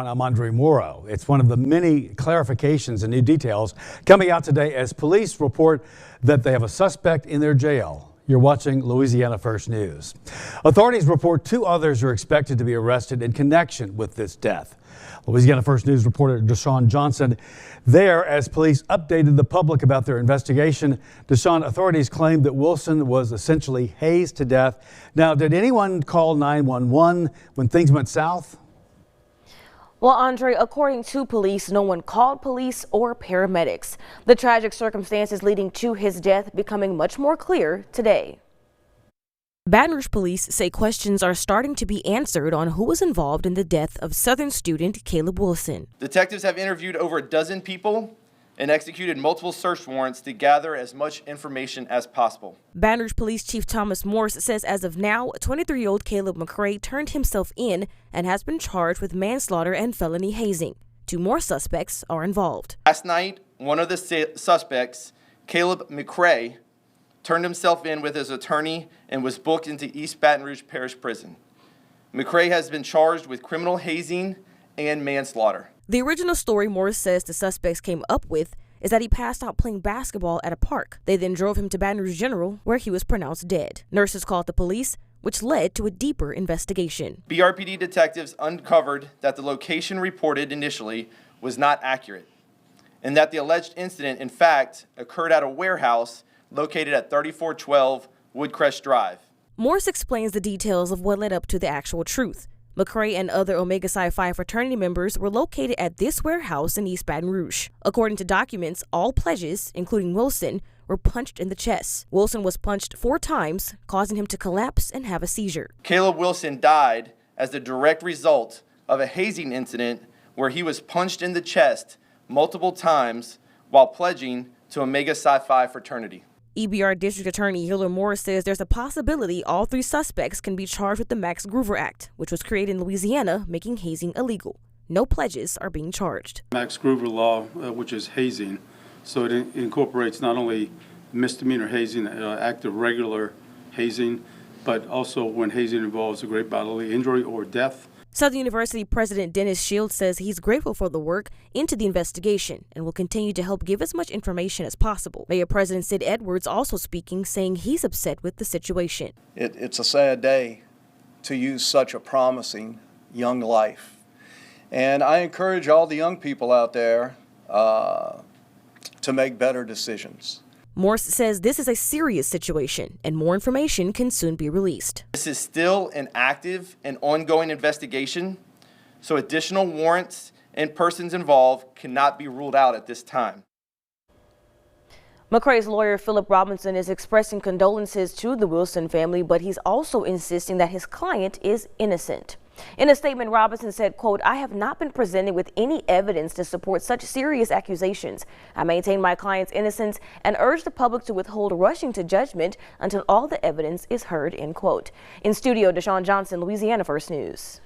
I'm Andre Morrow. It's one of the many clarifications and new details coming out today as police report that they have a suspect in their jail. You're watching Louisiana First News. Authorities report 2 others are expected to be arrested in connection with this death. Louisiana First News reporter Deshaun Johnson there as police updated the public about their investigation. Deshaun, authorities claimed that Wilson was essentially hazed to death. Now, did anyone call 911 when things went south? Well, Andre, according to police, no one called police or paramedics. The tragic circumstances leading to his death becoming much more clear today. Baton Rouge police say questions are starting to be answered on who was involved in the death of Southern student Caleb Wilson. Detectives have interviewed over a dozen people and executed multiple search warrants to gather as much information as possible. Baton Rouge Police Chief Thomas Morse says as of now, 23-year-old Caleb McCray turned himself in and has been charged with manslaughter and felony hazing. 2 more suspects are involved. Last night, one of the suspects, Caleb McCray, turned himself in with his attorney and was booked into East Baton Rouge Parish Prison. McCray has been charged with criminal hazing and manslaughter. The original story Morris says the suspects came up with is that he passed out playing basketball at a park. They then drove him to Baton Rouge General, where he was pronounced dead. Nurses called the police, which led to a deeper investigation. BRPD detectives uncovered that the location reported initially was not accurate, and that the alleged incident, in fact, occurred at a warehouse located at 3412 Woodcrest Drive. Morris explains the details of what led up to the actual truth. McCray and other Omega Psi Phi fraternity members were located at this warehouse in East Baton Rouge. According to documents, all pledges, including Wilson, were punched in the chest. Wilson was punched 4 times, causing him to collapse and have a seizure. Caleb Wilson died as the direct result of a hazing incident where he was punched in the chest multiple times while pledging to Omega Psi Phi fraternity. EBR District Attorney Hiller Morris says there's a possibility all 3 suspects can be charged with the Max Groover Act, which was created in Louisiana, making hazing illegal. No pledges are being charged. Max Groover law, which is hazing, so it incorporates not only misdemeanor hazing, act of regular hazing, but also when hazing involves a great bodily injury or death. Southern University President Dennis Shields says he's grateful for the work into the investigation and will continue to help give as much information as possible. Mayor President Sid Edwards also speaking, saying he's upset with the situation. It's a sad day to use such a promising young life. And I encourage all the young people out there to make better decisions. Morse says this is a serious situation and more information can soon be released. This is still an active and ongoing investigation, so additional warrants and persons involved cannot be ruled out at this time. McCray's lawyer, Philip Robinson, is expressing condolences to the Wilson family, but he's also insisting that his client is innocent. In a statement, Robinson said, quote, "I have not been presented with any evidence to support such serious accusations. I maintain my client's innocence and urge the public to withhold rushing to judgment until all the evidence is heard," end quote. In studio, Deshaun Johnson, Louisiana First News.